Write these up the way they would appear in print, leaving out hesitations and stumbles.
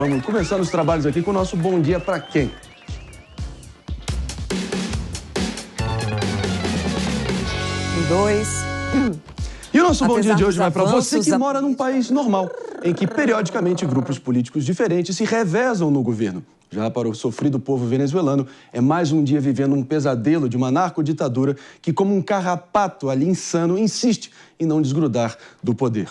Vamos começar os trabalhos aqui com o nosso Bom Dia Pra Quem? E o nosso Bom Dia de hoje vai para você que mora num país normal, em que periodicamente grupos políticos diferentes se revezam no governo. Já para o sofrido povo venezuelano, é mais um dia vivendo um pesadelo de uma narcoditadura que, como um carrapato ali insano, insiste em não desgrudar do poder.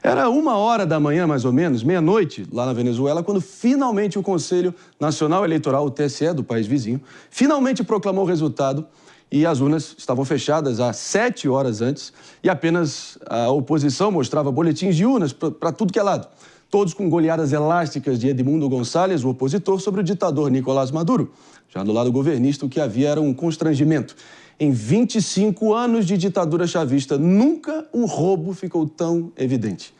Era 1h da manhã, mais ou menos, meia-noite, lá na Venezuela, quando finalmente o Conselho Nacional Eleitoral, o TSE do país vizinho, finalmente proclamou o resultado e as urnas estavam fechadas há 7 horas antes e apenas a oposição mostrava boletins de urnas para tudo que é lado. Todos com goleadas elásticas de Edmundo González, o opositor, sobre o ditador Nicolás Maduro. Já do lado governista, o que havia era um constrangimento. Em 25 anos de ditadura chavista, nunca um roubo ficou tão evidente.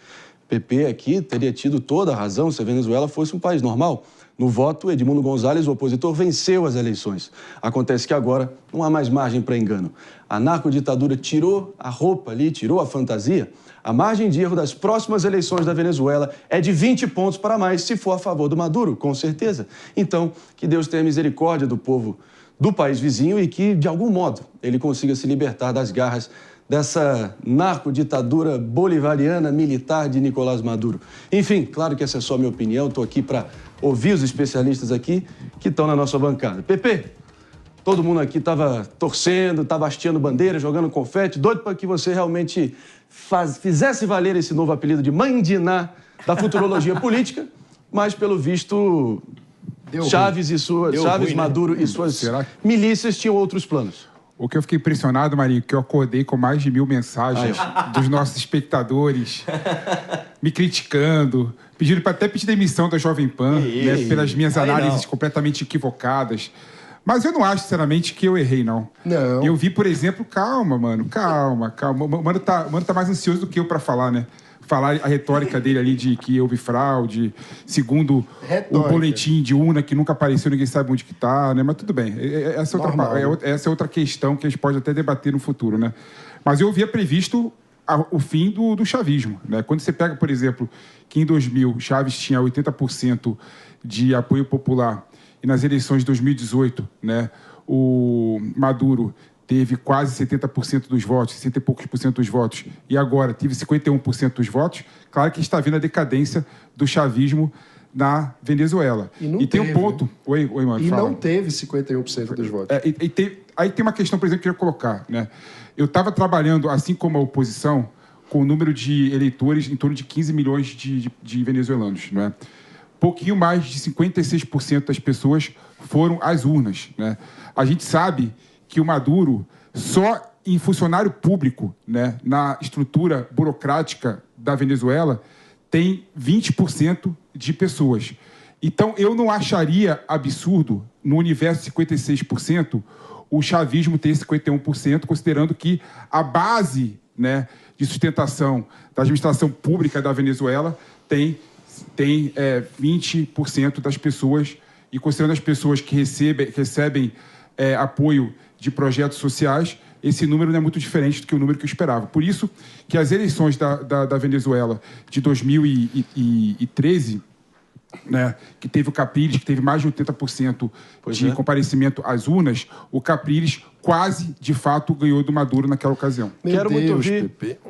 PP aqui teria tido toda a razão se a Venezuela fosse um país normal. No voto, Edmundo González, o opositor, venceu as eleições. Acontece que agora não há mais margem para engano. A narcoditadura tirou a roupa ali, tirou a fantasia. A margem de erro das próximas eleições da Venezuela é de 20 pontos para mais, se for a favor do Maduro, com certeza. Então, que Deus tenha misericórdia do povo do país vizinho e que, de algum modo, ele consiga se libertar das garras dessa narcoditadura bolivariana militar de Nicolás Maduro. Enfim, claro que essa é só a minha opinião, estou aqui para ouvir os especialistas aqui que estão na nossa bancada. Pepe, todo mundo aqui estava torcendo, estava hasteando bandeira, jogando confete, doido para que você realmente fizesse valer esse novo apelido de Mãe de Iná da futurologia política, mas, pelo visto, Maduro e suas milícias tinham outros planos. O que eu fiquei impressionado, Marinho, que eu acordei com mais de 1000 mensagens dos nossos espectadores me criticando, pedindo para até pedir demissão da Jovem Pan, né, pelas minhas análises completamente equivocadas. Mas eu não acho, sinceramente, que eu errei, não. Eu vi, por exemplo, calma. O mano tá mais ansioso do que eu para falar, né? Falar a retórica dele ali de que houve fraude, segundo o boletim de urna que nunca apareceu, ninguém sabe onde que tá, né? Mas tudo bem, essa é outra questão que a gente pode até debater no futuro, né? Mas eu havia previsto o fim do chavismo, né? Quando você pega, por exemplo, que em 2000 Chaves tinha 80% de apoio popular e nas eleições de 2018, né, o Maduro teve quase 70% dos votos, 60 e poucos por cento dos votos, e agora teve 51% dos votos, claro que está vendo a decadência do chavismo na Venezuela. E tem um ponto... Oi, mano, e fala. não teve 51% dos votos. Aí tem uma questão, por exemplo, que eu queria colocar, né? Eu estava trabalhando, assim como a oposição, com o número de eleitores em torno de 15 milhões de venezuelanos, né? Pouquinho mais de 56% das pessoas foram às urnas, né? A gente sabe que o Maduro, só em funcionário público, né, na estrutura burocrática da Venezuela, tem 20% de pessoas. Então, eu não acharia absurdo, no universo de 56%, o chavismo ter 51%, considerando que a base, né, de sustentação da administração pública da Venezuela tem 20% das pessoas, e considerando as pessoas que recebem apoio de projetos sociais, esse número não é muito diferente do que o número que eu esperava. Por isso que as eleições da Venezuela de 2013, né, que teve o Capriles, que teve mais de 80% de comparecimento às urnas, o Capriles quase, de fato, ganhou do Maduro naquela ocasião.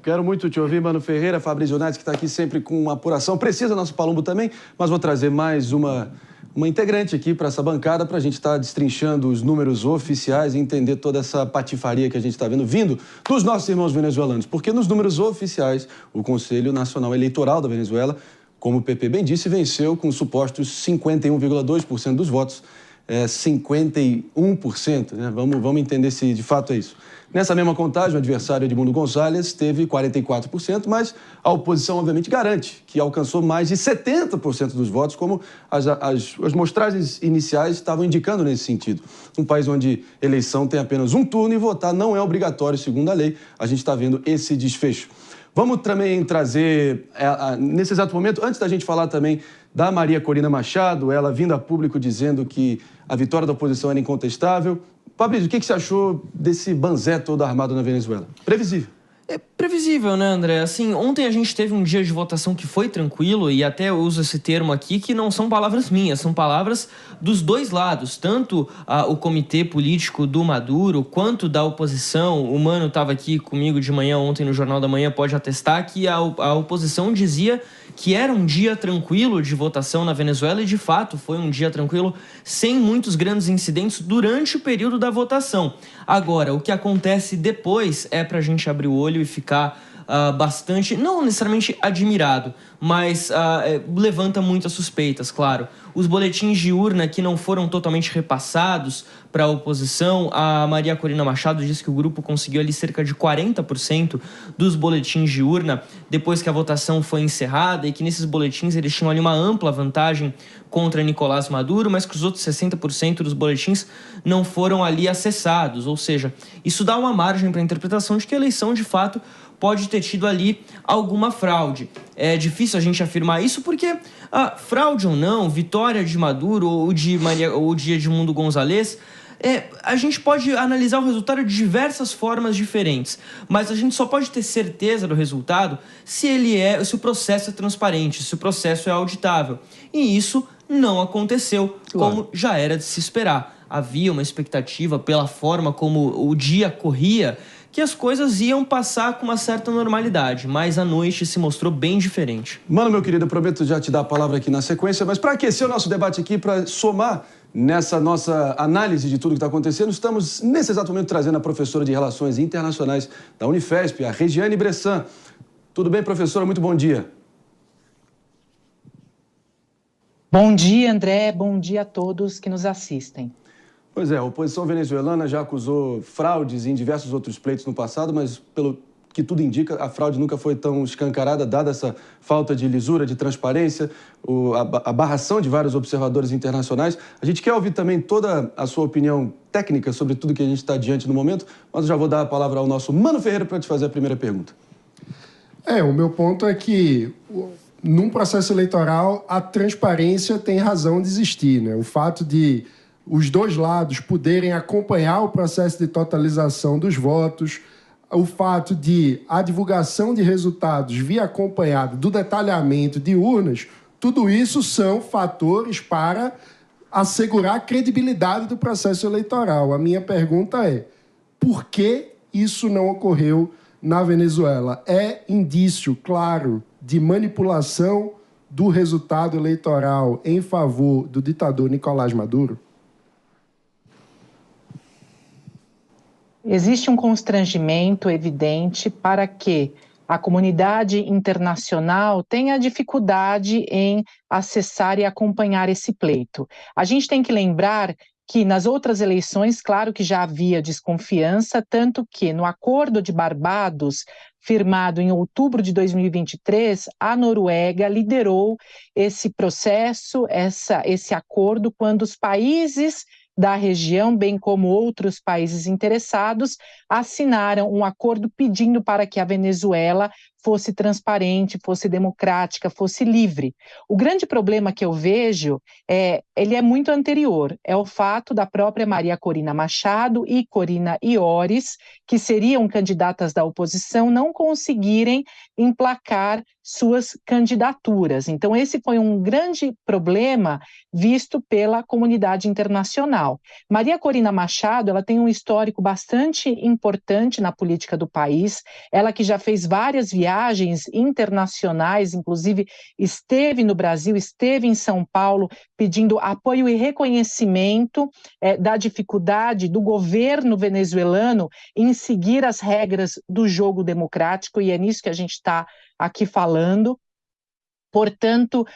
Quero muito te ouvir, Mano Ferreira, Fabrício Nates, que está aqui sempre com uma apuração precisa, nosso Palumbo também, mas vou trazer mais uma integrante aqui para essa bancada para a gente estar destrinchando os números oficiais e entender toda essa patifaria que a gente está vendo vindo dos nossos irmãos venezuelanos. Porque nos números oficiais, o Conselho Nacional Eleitoral da Venezuela, como o PP bem disse, venceu com supostos 51,2% dos votos, 51%, né? Vamos entender se de fato é isso. Nessa mesma contagem, o adversário Edmundo González teve 44%, mas a oposição, obviamente, garante que alcançou mais de 70% dos votos, como as mostragens iniciais estavam indicando nesse sentido. Um país onde eleição tem apenas um turno e votar não é obrigatório, segundo a lei, a gente está vendo esse desfecho. Vamos também trazer, nesse exato momento, antes da gente falar também da Maria Corina Machado, ela vindo a público dizendo que a vitória da oposição era incontestável. Fabrício, o que você achou desse banzé todo armado na Venezuela? Previsível. É previsível, né, André? Assim, ontem a gente teve um dia de votação que foi tranquilo, e até eu uso esse termo aqui, que não são palavras minhas, são palavras dos dois lados. Tanto o comitê político do Maduro, quanto da oposição. O Mano estava aqui comigo de manhã, ontem no Jornal da Manhã, pode atestar que a oposição dizia que era um dia tranquilo de votação na Venezuela, e de fato foi um dia tranquilo, sem muitos grandes incidentes durante o período da votação. Agora, o que acontece depois é para a gente abrir o olho e ficar bastante, não necessariamente admirado, mas levanta muitas suspeitas, claro. Os boletins de urna que não foram totalmente repassados para a oposição, a Maria Corina Machado disse que o grupo conseguiu ali cerca de 40% dos boletins de urna depois que a votação foi encerrada, e que nesses boletins eles tinham ali uma ampla vantagem contra Nicolás Maduro, mas que os outros 60% dos boletins não foram ali acessados. Ou seja, isso dá uma margem para a interpretação de que a eleição, de fato, pode ter tido ali alguma fraude. É difícil a gente afirmar isso porque, fraude ou não, vitória de Maduro ou de Edmundo González, a gente pode analisar o resultado de diversas formas diferentes, mas a gente só pode ter certeza do resultado se o processo é transparente, se o processo é auditável. E isso não aconteceu, como já era de se esperar. Havia uma expectativa, pela forma como o dia corria, que as coisas iam passar com uma certa normalidade, mas a noite se mostrou bem diferente. Mano, meu querido, eu prometo já te dar a palavra aqui na sequência, mas para aquecer o nosso debate aqui, para somar nessa nossa análise de tudo que está acontecendo, estamos nesse exato momento trazendo a professora de Relações Internacionais da Unifesp, a Regiane Bressan. Tudo bem, professora? Muito bom dia. Bom dia, André. Bom dia a todos que nos assistem. Pois é, a oposição venezuelana já acusou fraudes em diversos outros pleitos no passado, mas pelo que tudo indica, a fraude nunca foi tão escancarada, dada essa falta de lisura, de transparência, a barração de vários observadores internacionais. A gente quer ouvir também toda a sua opinião técnica sobre tudo que a gente está diante no momento, mas eu já vou dar a palavra ao nosso Mano Ferreira para te fazer a primeira pergunta. O meu ponto é que, num processo eleitoral, a transparência tem razão de existir, né? O fato de os dois lados poderem acompanhar o processo de totalização dos votos, o fato de a divulgação de resultados vir acompanhado do detalhamento de urnas, tudo isso são fatores para assegurar a credibilidade do processo eleitoral. A minha pergunta é: por que isso não ocorreu na Venezuela? É indício claro de manipulação do resultado eleitoral em favor do ditador Nicolás Maduro? Existe um constrangimento evidente para que a comunidade internacional tenha dificuldade em acessar e acompanhar esse pleito. A gente tem que lembrar que nas outras eleições, claro que já havia desconfiança, tanto que no Acordo de Barbados, firmado em outubro de 2023, a Noruega liderou esse processo, esse acordo, quando os países da região, bem como outros países interessados, assinaram um acordo pedindo para que a Venezuela fosse transparente, fosse democrática, fosse livre. O grande problema que eu vejo ele é muito anterior, é o fato da própria Maria Corina Machado e Corina Iores, que seriam candidatas da oposição, não conseguirem emplacar suas candidaturas. Então, esse foi um grande problema visto pela comunidade internacional. Maria Corina Machado, ela tem um histórico bastante importante na política do país, ela que já fez várias viagens internacionais, inclusive esteve no Brasil, esteve em São Paulo, pedindo apoio e reconhecimento da dificuldade do governo venezuelano em seguir as regras do jogo democrático, e é nisso que a gente está aqui falando. Portanto,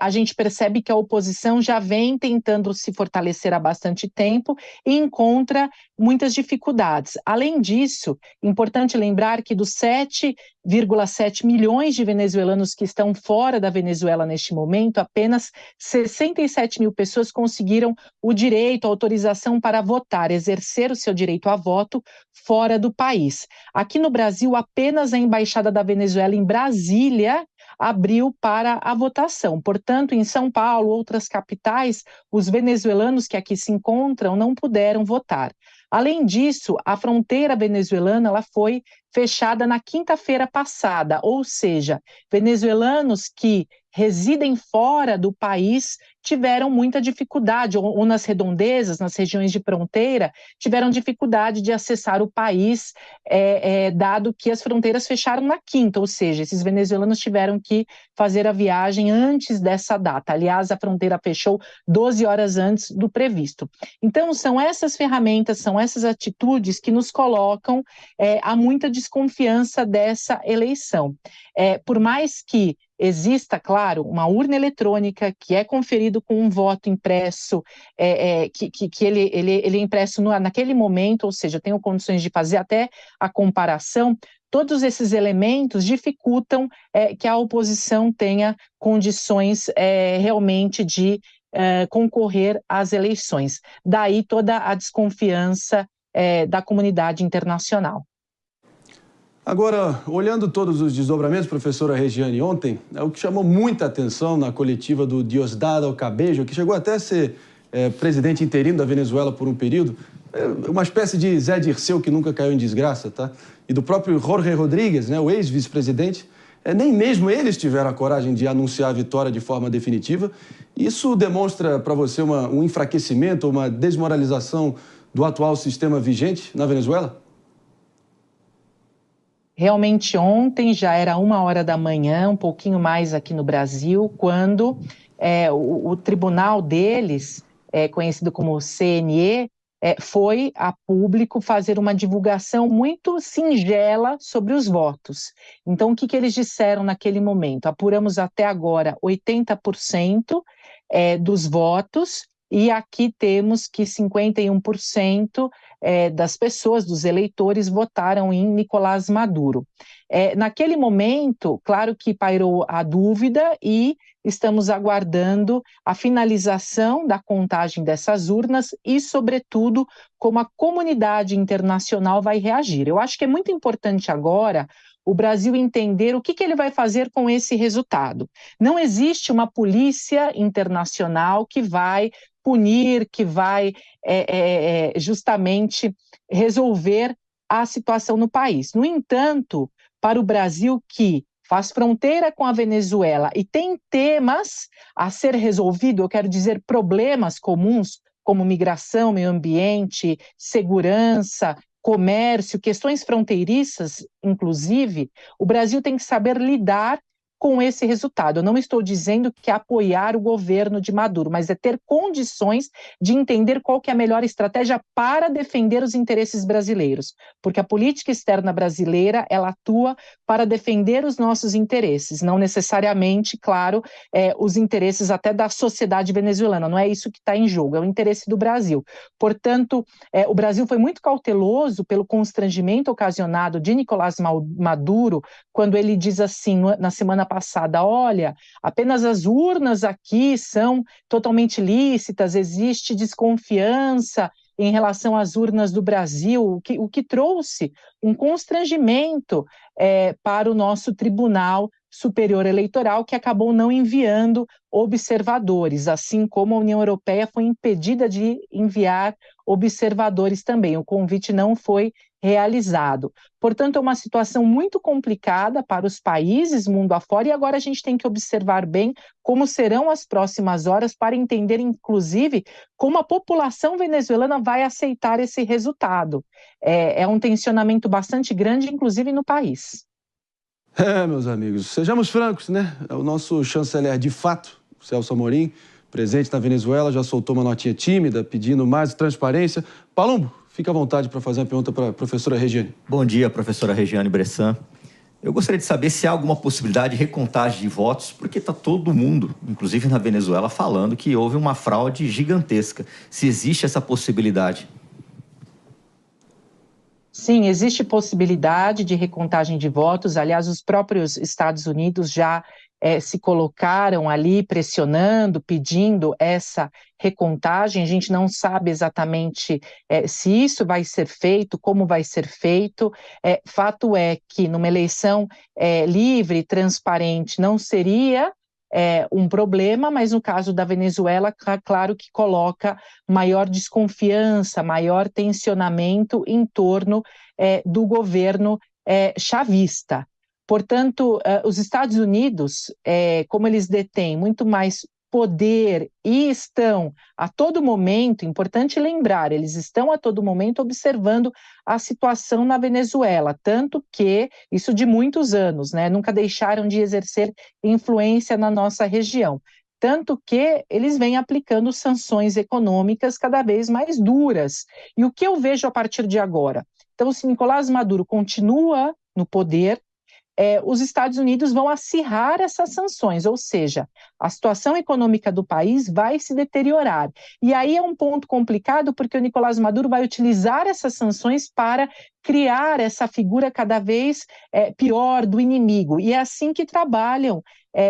a gente percebe que a oposição já vem tentando se fortalecer há bastante tempo e encontra muitas dificuldades. Além disso, importante lembrar que dos 7,7 milhões de venezuelanos que estão fora da Venezuela neste momento, apenas 67 mil pessoas conseguiram o direito, a autorização para votar, exercer o seu direito a voto fora do país. Aqui no Brasil, apenas a Embaixada da Venezuela em Brasília abriu para a votação. Portanto, em São Paulo, outras capitais, os venezuelanos que aqui se encontram não puderam votar. Além disso, a fronteira venezuelana ela foi fechada na quinta-feira passada, ou seja, venezuelanos que residem fora do país tiveram muita dificuldade, ou nas redondezas, nas regiões de fronteira, tiveram dificuldade de acessar o país, dado que as fronteiras fecharam na quinta, ou seja, esses venezuelanos tiveram que fazer a viagem antes dessa data. Aliás, a fronteira fechou 12 horas antes do previsto. Então, são essas ferramentas, são essas atitudes que nos colocam a muita desconfiança dessa eleição. Por mais que exista, claro, uma urna eletrônica que é conferido com um voto impresso, que ele é impresso naquele momento, ou seja, tenho condições de fazer até a comparação, todos esses elementos dificultam que a oposição tenha condições realmente de concorrer às eleições. Daí toda a desconfiança da comunidade internacional. Agora, olhando todos os desdobramentos, professora Regiane, ontem, o que chamou muita atenção na coletiva do Diosdado Cabello, que chegou até a ser presidente interino da Venezuela por um período, uma espécie de Zé Dirceu que nunca caiu em desgraça, tá? E do próprio Jorge Rodríguez, né, o ex-vice-presidente, nem mesmo eles tiveram a coragem de anunciar a vitória de forma definitiva. Isso demonstra para você um enfraquecimento, uma desmoralização do atual sistema vigente na Venezuela? Realmente ontem já era 1h da manhã, um pouquinho mais aqui no Brasil, quando o tribunal deles, conhecido como CNE, foi a público fazer uma divulgação muito singela sobre os votos. Então, o que eles disseram naquele momento? Apuramos até agora 80% dos votos, e aqui temos que 51% das pessoas, dos eleitores, votaram em Nicolás Maduro. Naquele momento, claro que pairou a dúvida e estamos aguardando a finalização da contagem dessas urnas e, sobretudo, como a comunidade internacional vai reagir. Eu acho que é muito importante agora o Brasil entender o que ele vai fazer com esse resultado. Não existe uma polícia internacional que vai punir, que vai justamente resolver a situação no país. No entanto, para o Brasil, que faz fronteira com a Venezuela e tem temas a ser resolvido, eu quero dizer problemas comuns, como migração, meio ambiente, segurança, comércio, questões fronteiriças, inclusive, o Brasil tem que saber lidar com esse resultado. Eu não estou dizendo que é apoiar o governo de Maduro, mas é ter condições de entender qual que é a melhor estratégia para defender os interesses brasileiros, porque a política externa brasileira, ela atua para defender os nossos interesses, não necessariamente, claro, os interesses até da sociedade venezuelana, não é isso que está em jogo, é o interesse do Brasil. Portanto, o Brasil foi muito cauteloso pelo constrangimento ocasionado de Nicolás Maduro, quando ele diz assim, na semana passada, olha, apenas as urnas aqui são totalmente lícitas, existe desconfiança em relação às urnas do Brasil, o que trouxe um constrangimento para o nosso Tribunal Superior Eleitoral, que acabou não enviando observadores, assim como a União Europeia foi impedida de enviar observadores também. O convite não foi realizado. Portanto, é uma situação muito complicada para os países mundo afora, e agora a gente tem que observar bem como serão as próximas horas para entender, inclusive, como a população venezuelana vai aceitar esse resultado. É um tensionamento bastante grande, inclusive no país. Meus amigos, sejamos francos, né? O nosso chanceler de fato, Celso Amorim, presente na Venezuela, já soltou uma notinha tímida, pedindo mais transparência. Palumbo, fica à vontade para fazer uma pergunta para a professora Regiane. Bom dia, professora Regiane Bressan. Eu gostaria de saber se há alguma possibilidade de recontagem de votos, porque está todo mundo, inclusive na Venezuela, falando que houve uma fraude gigantesca. Se existe essa possibilidade? Sim, existe possibilidade de recontagem de votos. Aliás, os próprios Estados Unidos já se colocaram ali pressionando, pedindo essa recontagem. A gente não sabe exatamente se isso vai ser feito, como vai ser feito. Fato é que numa eleição livre e transparente não seria um problema, mas no caso da Venezuela, claro que coloca maior desconfiança, maior tensionamento em torno do governo chavista. Portanto, os Estados Unidos, como eles detêm muito mais poder e estão a todo momento, importante lembrar, eles estão a todo momento observando a situação na Venezuela, tanto que, isso de muitos anos, né, nunca deixaram de exercer influência na nossa região. Tanto que eles vêm aplicando sanções econômicas cada vez mais duras. E o que eu vejo a partir de agora? Então, se Nicolás Maduro continua no poder, os Estados Unidos vão acirrar essas sanções, ou seja, a situação econômica do país vai se deteriorar. E aí é um ponto complicado, porque o Nicolás Maduro vai utilizar essas sanções para criar essa figura cada vez pior do inimigo. E é assim que trabalham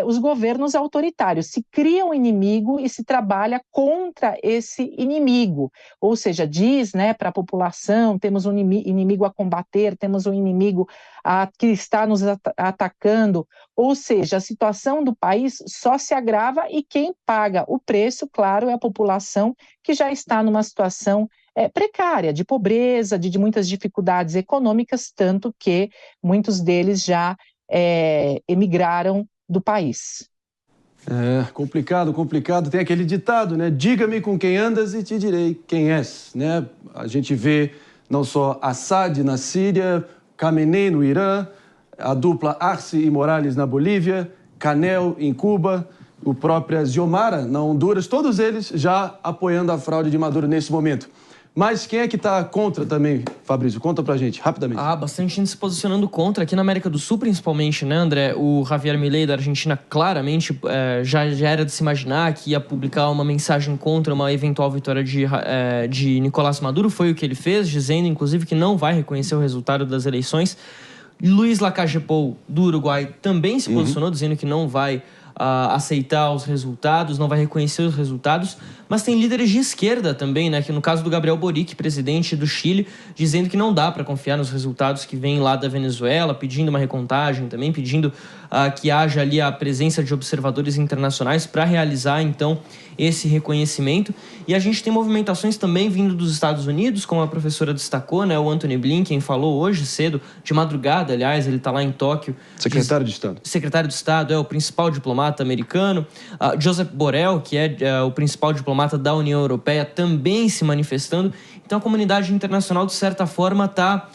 os governos autoritários. Se cria um inimigo e se trabalha contra esse inimigo. Ou seja, diz, né, para a população, temos um inimigo a combater, temos um inimigo que está nos atacando. Ou seja, a situação do país só se agrava e quem paga o preço, claro, é a população que já está numa situação precária, de pobreza, de muitas dificuldades econômicas, tanto que muitos deles já emigraram do país. Complicado. Tem aquele ditado, né? Diga-me com quem andas e te direi quem és, né? A gente vê não só Assad na Síria, Khamenei no Irã, a dupla Arce e Morales na Bolívia, Canel em Cuba, o próprio Xiomara na Honduras, todos eles já apoiando a fraude de Maduro nesse momento. Mas quem é que está contra também, Fabrício? Conta pra gente, rapidamente. Bastante gente se posicionando contra, aqui na América do Sul principalmente, né, André? O Javier Milei da Argentina claramente já era de se imaginar que ia publicar uma mensagem contra uma eventual vitória de Nicolás Maduro. Foi o que ele fez, dizendo inclusive que não vai reconhecer o resultado das eleições. Luiz Lacalle Pou, do Uruguai, também se posicionou, dizendo que não vai aceitar os resultados, não vai reconhecer os resultados, mas tem líderes de esquerda também, né, que no caso do Gabriel Boric, presidente do Chile, dizendo que não dá para confiar nos resultados que vêm lá da Venezuela, pedindo uma recontagem também, pedindo que haja ali a presença de observadores internacionais para realizar, então, esse reconhecimento. E a gente tem movimentações também vindo dos Estados Unidos, como a professora destacou, né, o Antony Blinken falou hoje cedo, de madrugada, aliás, ele está lá em Tóquio. Secretário de Estado. Secretário de Estado, o principal diplomata americano. Josep Borrell, que é o principal diplomata da União Europeia, também se manifestando. Então a comunidade internacional, de certa forma, está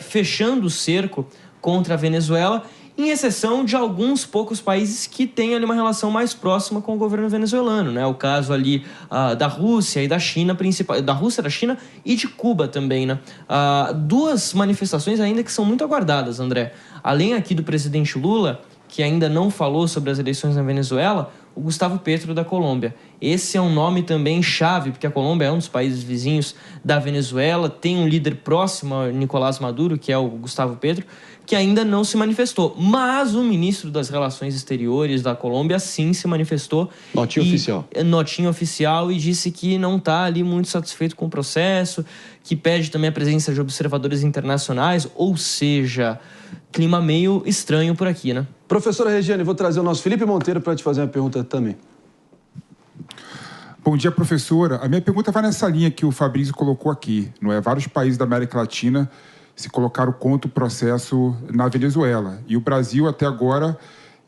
fechando o cerco contra a Venezuela, em exceção de alguns poucos países que têm ali uma relação mais próxima com o governo venezuelano, né? O caso ali da Rússia e da China, da Rússia, da China e de Cuba também, né? Duas manifestações ainda que são muito aguardadas, André. Além aqui do presidente Lula, que ainda não falou sobre as eleições na Venezuela, o Gustavo Petro da Colômbia. Esse é um nome também chave, porque a Colômbia é um dos países vizinhos da Venezuela, tem um líder próximo a Nicolás Maduro, que é o Gustavo Petro, que ainda não se manifestou. Mas o ministro das Relações Exteriores da Colômbia sim se manifestou. Notinha oficial, e disse que não está ali muito satisfeito com o processo, que pede também a presença de observadores internacionais, ou seja, clima meio estranho por aqui, né? Professora Regiane, vou trazer o nosso Felipe Monteiro para te fazer uma pergunta também. Bom dia, professora. A minha pergunta vai nessa linha que o Fabrício colocou aqui, não é? Vários países da América Latina se colocaram contra o processo na Venezuela. E o Brasil, até agora,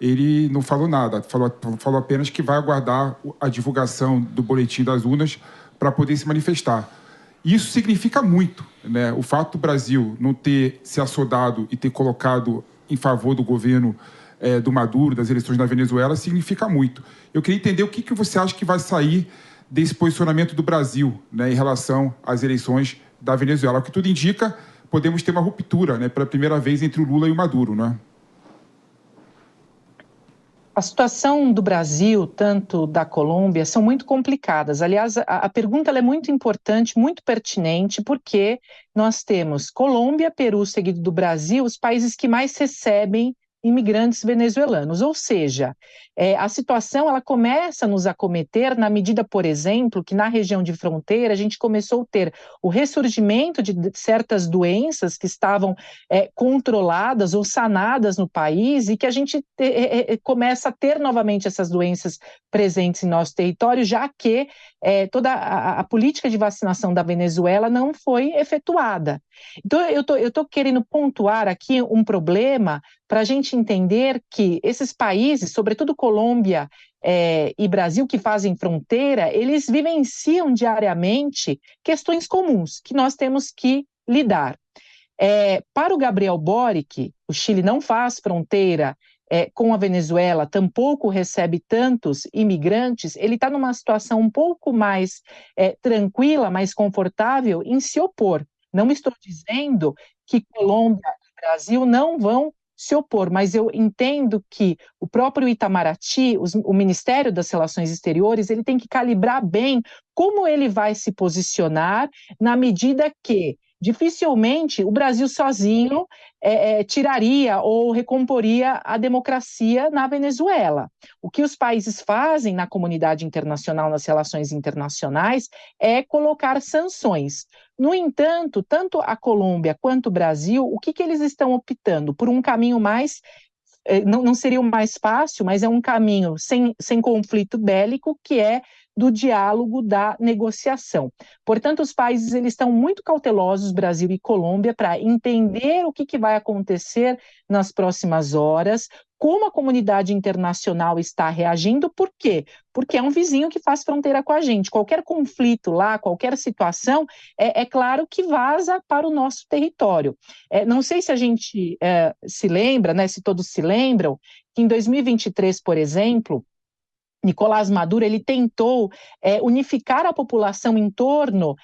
ele não falou nada. Falou apenas que vai aguardar a divulgação do boletim das urnas para poder se manifestar. Isso significa muito, né? O fato do Brasil não ter se assodado e ter colocado em favor do governo do Maduro, das eleições na Venezuela, significa muito. Eu queria entender o que você acha que vai sair desse posicionamento do Brasil, né, em relação às eleições da Venezuela. O que tudo indica, podemos ter uma ruptura, né, pela primeira vez entre o Lula e o Maduro, né? A situação do Brasil, tanto da Colômbia, são muito complicadas. Aliás, a pergunta ela é muito importante, muito pertinente, porque nós temos Colômbia, Peru, seguido do Brasil, os países que mais recebem imigrantes venezuelanos. Ou seja, a situação ela começa a nos acometer na medida, por exemplo, que na região de fronteira a gente começou a ter o ressurgimento de certas doenças que estavam controladas ou sanadas no país e que a gente começa a ter novamente essas doenças presentes em nosso território, já que toda a política de vacinação da Venezuela não foi efetuada. Então, eu estou querendo pontuar aqui um problema para a gente entender que esses países, sobretudo Colômbia e Brasil, que fazem fronteira, eles vivenciam diariamente questões comuns que nós temos que lidar. Para o Gabriel Boric, o Chile não faz fronteira com a Venezuela, tampouco recebe tantos imigrantes, ele está numa situação um pouco mais tranquila, mais confortável em se opor. Não estou dizendo que Colômbia e Brasil não vão se opor, mas eu entendo que o próprio Itamaraty, o Ministério das Relações Exteriores, ele tem que calibrar bem como ele vai se posicionar na medida que dificilmente o Brasil sozinho tiraria ou recomporia a democracia na Venezuela. O que os países fazem na comunidade internacional, nas relações internacionais, é colocar sanções. No entanto, tanto a Colômbia quanto o Brasil, o que eles estão optando? Por um caminho mais... Não seria o mais fácil, mas é um caminho sem conflito bélico, que é do diálogo, da negociação. Portanto, os países eles estão muito cautelosos, Brasil e Colômbia, para entender o que vai acontecer nas próximas horas, como a comunidade internacional está reagindo. Por quê? Porque é um vizinho que faz fronteira com a gente. Qualquer conflito lá, qualquer situação, é claro que vaza para o nosso território. Não sei se a gente se lembra, né, se todos se lembram, que em 2023, por exemplo, Nicolás Maduro ele tentou unificar a população em torno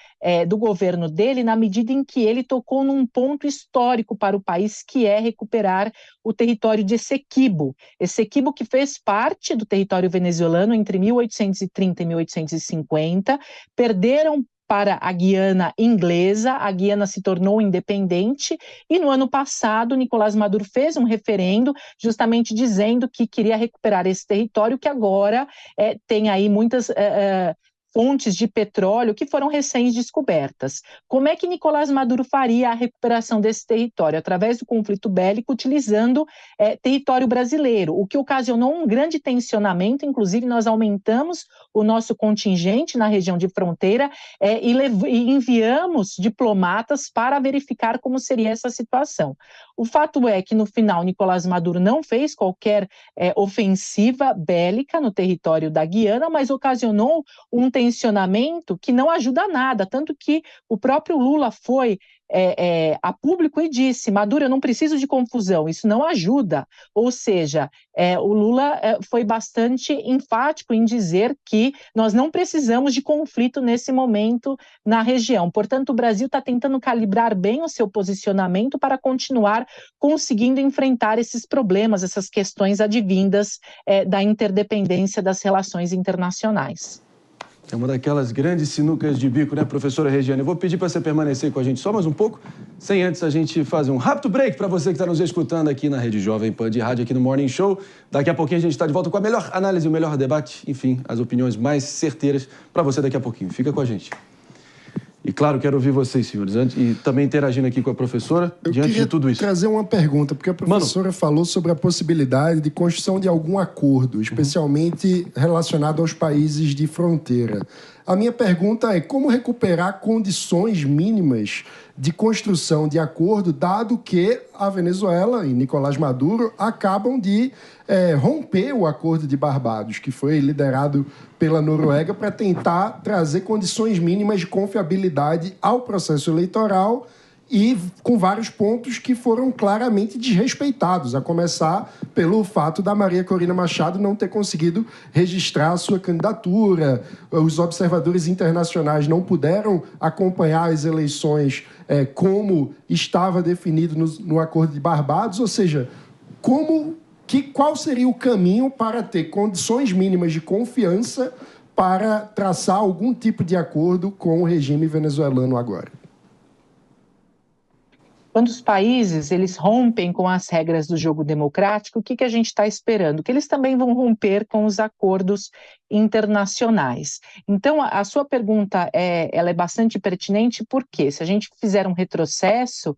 do governo dele na medida em que ele tocou num ponto histórico para o país, que é recuperar o território de Essequibo. Essequibo que fez parte do território venezuelano entre 1830 e 1850, perderam para a Guiana inglesa, a Guiana se tornou independente e no ano passado Nicolás Maduro fez um referendo justamente dizendo que queria recuperar esse território que agora tem aí muitas fontes de petróleo que foram recém-descobertas. Como é que Nicolás Maduro faria a recuperação desse território? Através do conflito bélico, utilizando território brasileiro, o que ocasionou um grande tensionamento. Inclusive nós aumentamos o nosso contingente na região de fronteira e enviamos diplomatas para verificar como seria essa situação. O fato é que no final Nicolás Maduro não fez qualquer ofensiva bélica no território da Guiana, mas ocasionou um tensionamento que não ajuda a nada, tanto que o próprio Lula foi a público e disse: Maduro, eu não preciso de confusão, isso não ajuda. Ou seja, o Lula foi bastante enfático em dizer que nós não precisamos de conflito nesse momento na região. Portanto, o Brasil está tentando calibrar bem o seu posicionamento para continuar conseguindo enfrentar esses problemas, essas questões advindas da interdependência das relações internacionais. É uma daquelas grandes sinucas de bico, né, professora Regiane? Eu vou pedir para você permanecer com a gente só mais um pouco, sem antes a gente fazer um rápido break para você que está nos escutando aqui na Rede Jovem Pan de Rádio, aqui no Morning Show. Daqui a pouquinho a gente está de volta com a melhor análise, o melhor debate, enfim, as opiniões mais certeiras para você daqui a pouquinho. Fica com a gente. E claro, quero ouvir vocês, senhores, e também interagindo aqui com a professora, diante de tudo isso. Eu queria trazer uma pergunta, porque a professora falou sobre a possibilidade de construção de algum acordo, especialmente relacionado aos países de fronteira. A minha pergunta é: como recuperar condições mínimas de construção de acordo, dado que a Venezuela e Nicolás Maduro acabam de romper o Acordo de Barbados, que foi liderado pela Noruega para tentar trazer condições mínimas de confiabilidade ao processo eleitoral, e com vários pontos que foram claramente desrespeitados, a começar pelo fato da Maria Corina Machado não ter conseguido registrar a sua candidatura. Os observadores internacionais não puderam acompanhar as eleições como estava definido no Acordo de Barbados. Ou seja, qual seria o caminho para ter condições mínimas de confiança para traçar algum tipo de acordo com o regime venezuelano agora? Quando os países eles rompem com as regras do jogo democrático, o que a gente está esperando? Que eles também vão romper com os acordos internacionais. Então, a sua pergunta ela é bastante pertinente, porque se a gente fizer um retrocesso,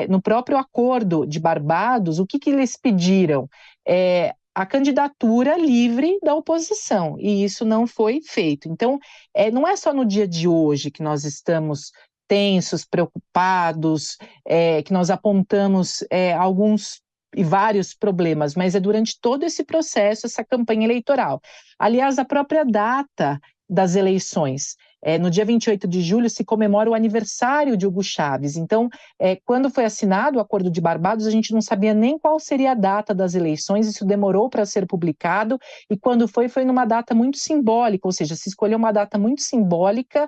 no próprio acordo de Barbados, o que eles pediram? A candidatura livre da oposição, e isso não foi feito. Então, não é só no dia de hoje que nós estamos tensos, preocupados, que nós apontamos alguns e vários problemas, mas é durante todo esse processo, essa campanha eleitoral. Aliás, a própria data das eleições. No dia 28 de julho se comemora o aniversário de Hugo Chávez. Então, quando foi assinado o Acordo de Barbados, a gente não sabia nem qual seria a data das eleições, isso demorou para ser publicado, e quando foi numa data muito simbólica, ou seja, se escolheu uma data muito simbólica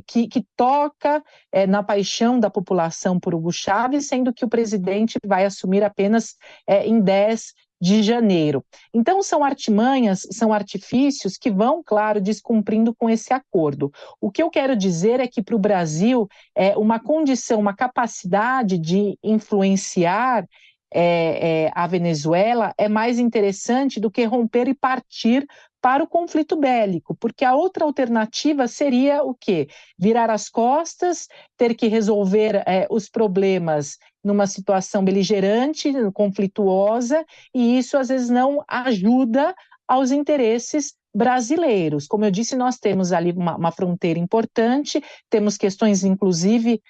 que toca na paixão da população por Hugo Chávez, sendo que o presidente vai assumir apenas em 10 de janeiro. Então, são artimanhas, são artifícios que vão, claro, descumprindo com esse acordo. O que eu quero dizer é que para o Brasil, uma condição, uma capacidade de influenciar a Venezuela é mais interessante do que romper e partir para o conflito bélico, porque a outra alternativa seria o quê? Virar as costas, ter que resolver os problemas numa situação beligerante, conflituosa, e isso às vezes não ajuda aos interesses brasileiros. Como eu disse, nós temos ali uma fronteira importante, temos questões inclusive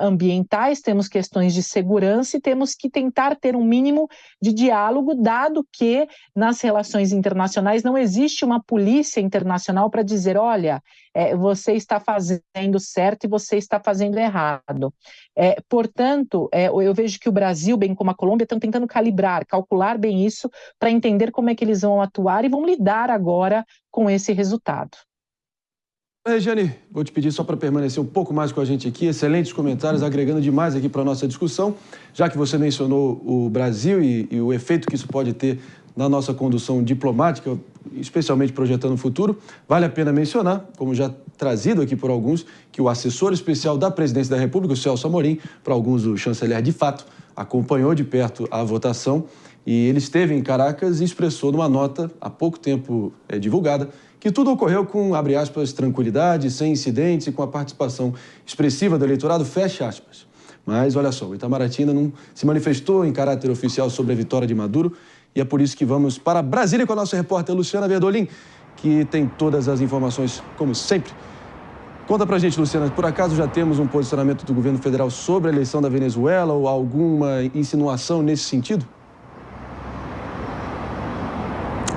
ambientais, temos questões de segurança e temos que tentar ter um mínimo de diálogo, dado que nas relações internacionais não existe uma polícia internacional para dizer, olha, você está fazendo certo e você está fazendo errado. Portanto, eu vejo que o Brasil, bem como a Colômbia, estão tentando calcular bem isso para entender como é que eles vão atuar e vão lidar agora com esse resultado. Regiane, vou te pedir só para permanecer um pouco mais com a gente aqui. Excelentes comentários, agregando demais aqui para a nossa discussão. Já que você mencionou o Brasil e o efeito que isso pode ter na nossa condução diplomática, especialmente projetando o futuro, vale a pena mencionar, como já trazido aqui por alguns, que o assessor especial da Presidência da República, o Celso Amorim, para alguns o chanceler de fato, acompanhou de perto a votação e ele esteve em Caracas e expressou numa nota, há pouco tempo divulgada, que tudo ocorreu com, abre aspas, tranquilidade, sem incidentes e com a participação expressiva do eleitorado, fecha aspas. Mas, olha só, o Itamaraty ainda não se manifestou em caráter oficial sobre a vitória de Maduro e é por isso que vamos para Brasília com a nossa repórter Luciana Verdolim, que tem todas as informações, como sempre. Conta pra gente, Luciana, por acaso já temos um posicionamento do governo federal sobre a eleição da Venezuela ou alguma insinuação nesse sentido?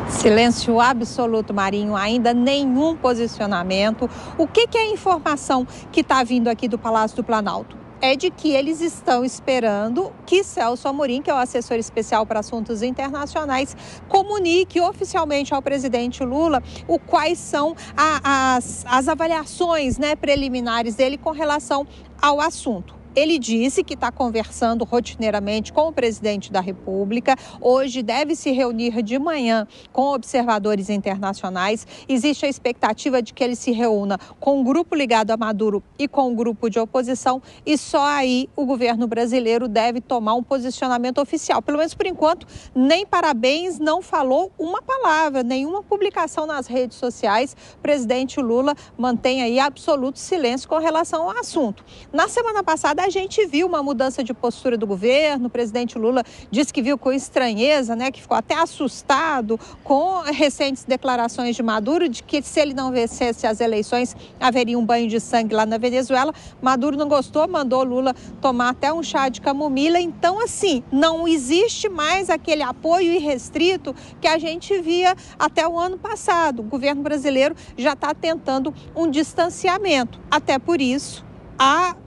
Silêncio absoluto, Marinho, ainda nenhum posicionamento. O que é a informação que está vindo aqui do Palácio do Planalto? É de que eles estão esperando que Celso Amorim, que é o assessor especial para assuntos internacionais, comunique oficialmente ao presidente Lula quais são as avaliações preliminares dele com relação ao assunto. Ele disse que está conversando rotineiramente com o presidente da República. Hoje deve se reunir de manhã com observadores internacionais. Existe a expectativa de que ele se reúna com um grupo ligado a Maduro e com um grupo de oposição. E só aí o governo brasileiro deve tomar um posicionamento oficial. Pelo menos por enquanto, nem parabéns, não falou uma palavra, nenhuma publicação nas redes sociais. O presidente Lula mantém aí absoluto silêncio com relação ao assunto. Na semana passada, a gente viu uma mudança de postura do governo. O presidente Lula disse que viu com estranheza, que ficou até assustado com recentes declarações de Maduro, de que se ele não vencesse as eleições, haveria um banho de sangue lá na Venezuela. Maduro não gostou, mandou Lula tomar até um chá de camomila. Então, assim, não existe mais aquele apoio irrestrito que a gente via até o ano passado. O governo brasileiro já está tentando um distanciamento. Até por isso,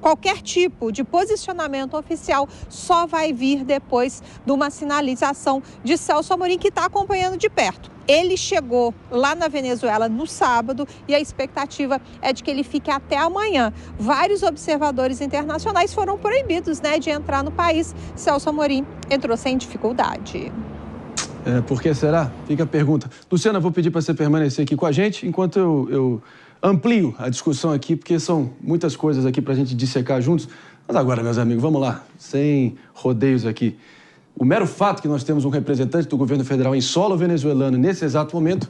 qualquer tipo de posicionamento oficial só vai vir depois de uma sinalização de Celso Amorim, que está acompanhando de perto. Ele chegou lá na Venezuela no sábado e a expectativa é de que ele fique até amanhã. Vários observadores internacionais foram proibidos de entrar no país. Celso Amorim entrou sem dificuldade. Por que será? Fica a pergunta. Luciana, vou pedir para você permanecer aqui com a gente enquanto eu amplio a discussão aqui, porque são muitas coisas aqui para a gente dissecar juntos. Mas agora, meus amigos, vamos lá, sem rodeios aqui. O mero fato que nós temos um representante do governo federal em solo venezuelano nesse exato momento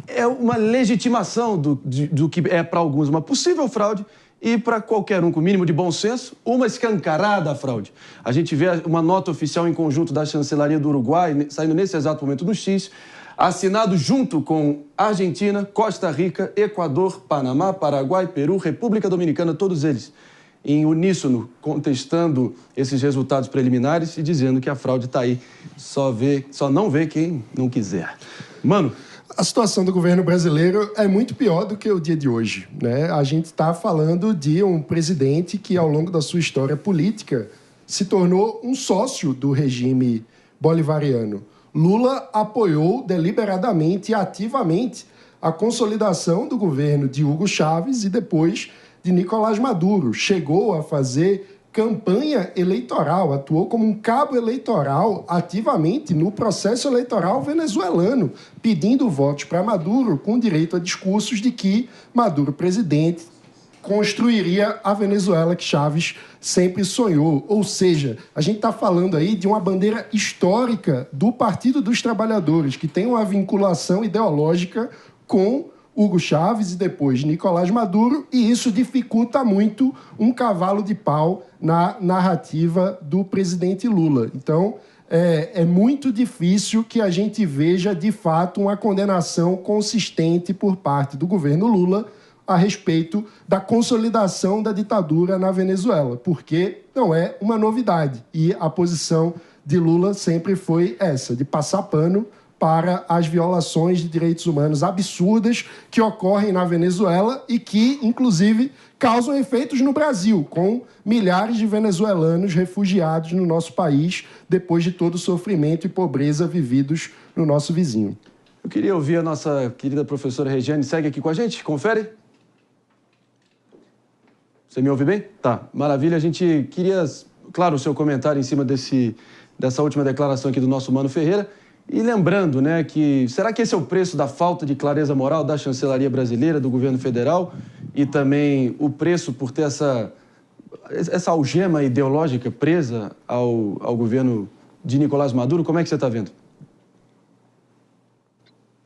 é uma legitimação do que é para alguns uma possível fraude e para qualquer um com o mínimo de bom senso, uma escancarada fraude. A gente vê uma nota oficial em conjunto da chancelaria do Uruguai, saindo nesse exato momento no X, assinado junto com Argentina, Costa Rica, Equador, Panamá, Paraguai, Peru, República Dominicana, todos eles em uníssono, contestando esses resultados preliminares e dizendo que a fraude está aí. Só não vê quem não quiser. Mano, a situação do governo brasileiro é muito pior do que o dia de hoje, né? A gente está falando de um presidente que, ao longo da sua história política, se tornou um sócio do regime bolivariano. Lula apoiou deliberadamente e ativamente a consolidação do governo de Hugo Chávez e depois de Nicolás Maduro. Chegou a fazer campanha eleitoral, atuou como um cabo eleitoral ativamente no processo eleitoral venezuelano, pedindo votos para Maduro, com direito a discursos de que Maduro, presidente, construiria a Venezuela que Chávez sempre sonhou. Ou seja, a gente está falando aí de uma bandeira histórica do Partido dos Trabalhadores, que tem uma vinculação ideológica com Hugo Chávez e depois Nicolás Maduro, e isso dificulta muito um cavalo de pau na narrativa do presidente Lula. Então, é muito difícil que a gente veja, de fato, uma condenação consistente por parte do governo Lula a respeito da consolidação da ditadura na Venezuela, porque não é uma novidade. E a posição de Lula sempre foi essa, de passar pano para as violações de direitos humanos absurdas que ocorrem na Venezuela e que, inclusive, causam efeitos no Brasil, com milhares de venezuelanos refugiados no nosso país depois de todo o sofrimento e pobreza vividos no nosso vizinho. Eu queria ouvir a nossa querida professora Regiane. Segue aqui com a gente, confere. Você me ouve bem? Tá, maravilha. A gente queria, claro, o seu comentário em cima dessa última declaração aqui do nosso Mano Ferreira. E lembrando, né, que será que esse é o preço da falta de clareza moral da chancelaria brasileira, do governo federal, e também o preço por ter essa algema ideológica presa ao governo de Nicolás Maduro? Como é que você está vendo?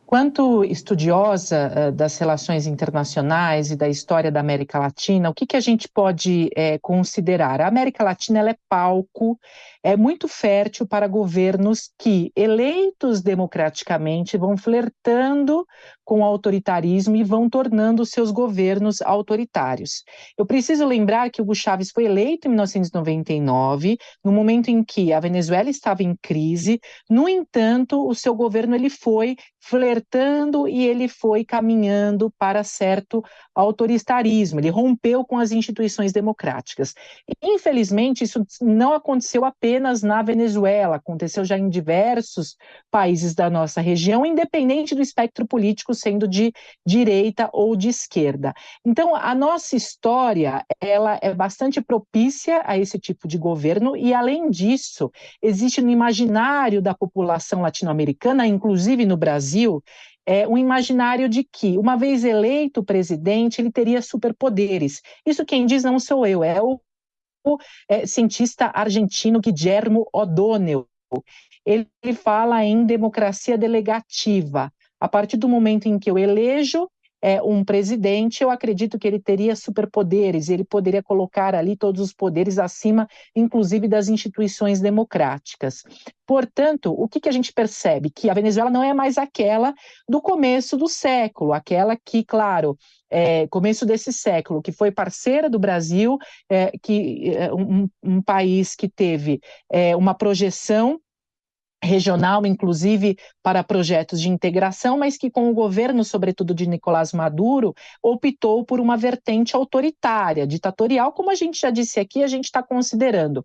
Quanto estudiosa das relações internacionais e da história da América Latina, o que a gente pode considerar? A América Latina ela é palco, é muito fértil para governos que, eleitos democraticamente, vão flertando com o autoritarismo e vão tornando seus governos autoritários. Eu preciso lembrar que Hugo Chávez foi eleito em 1999, no momento em que a Venezuela estava em crise. No entanto, o seu governo ele foi flertando e ele foi caminhando para certo autoritarismo, ele rompeu com as instituições democráticas. Infelizmente, isso não aconteceu apenas na Venezuela, aconteceu já em diversos países da nossa região, independente do espectro político sendo de direita ou de esquerda. Então, a nossa história, ela é bastante propícia a esse tipo de governo e, além disso, existe no imaginário da população latino-americana, inclusive no Brasil, um imaginário de que, uma vez eleito presidente, ele teria superpoderes. Isso quem diz não sou eu, é o cientista argentino Guillermo O'Donnell. Ele fala em democracia delegativa. A partir do momento em que eu elejo um presidente, eu acredito que ele teria superpoderes, ele poderia colocar ali todos os poderes acima, inclusive das instituições democráticas. Portanto, o que a gente percebe? Que a Venezuela não é mais aquela do começo do século, aquela que, claro, começo desse século, que foi parceira do Brasil, um país que teve uma projeção regional, inclusive para projetos de integração, mas que com o governo, sobretudo de Nicolás Maduro, optou por uma vertente autoritária, ditatorial, como a gente já disse aqui, a gente está considerando.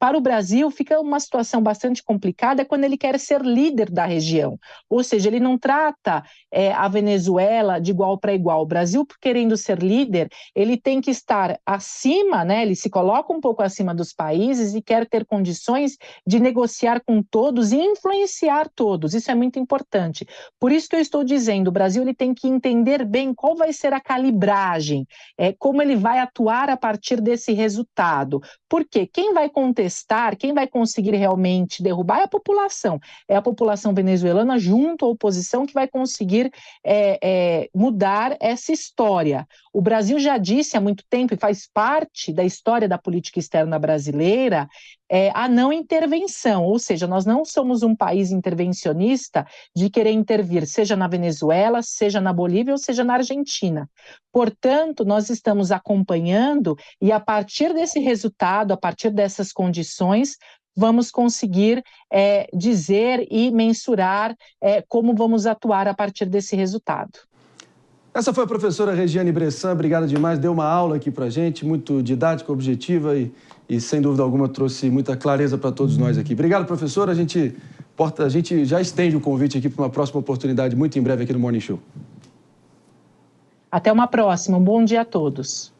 Para o Brasil, fica uma situação bastante complicada quando ele quer ser líder da região. Ou seja, ele não trata a Venezuela de igual para igual. O Brasil, querendo ser líder, ele tem que estar acima, né? Ele se coloca um pouco acima dos países e quer ter condições de negociar com todos e influenciar todos. Isso é muito importante. Por isso que eu estou dizendo, o Brasil ele tem que entender bem qual vai ser a calibragem, como ele vai atuar a partir desse resultado. Porque quem vai contestar, quem vai conseguir realmente derrubar é a população venezuelana junto à oposição que vai conseguir mudar essa história. O Brasil já disse há muito tempo, e faz parte da história da política externa brasileira, a não intervenção, ou seja, nós não somos um país intervencionista de querer intervir, seja na Venezuela, seja na Bolívia ou seja na Argentina. Portanto, nós estamos acompanhando e a partir desse resultado, a partir dessas condições, vamos conseguir dizer e mensurar como vamos atuar a partir desse resultado. Essa foi a professora Regiane Bressan, obrigada demais, deu uma aula aqui pra gente, muito didática, objetiva e sem dúvida alguma trouxe muita clareza para todos nós aqui. Obrigado, professora, a gente já estende o convite aqui para uma próxima oportunidade muito em breve aqui no Morning Show. Até uma próxima, um bom dia a todos.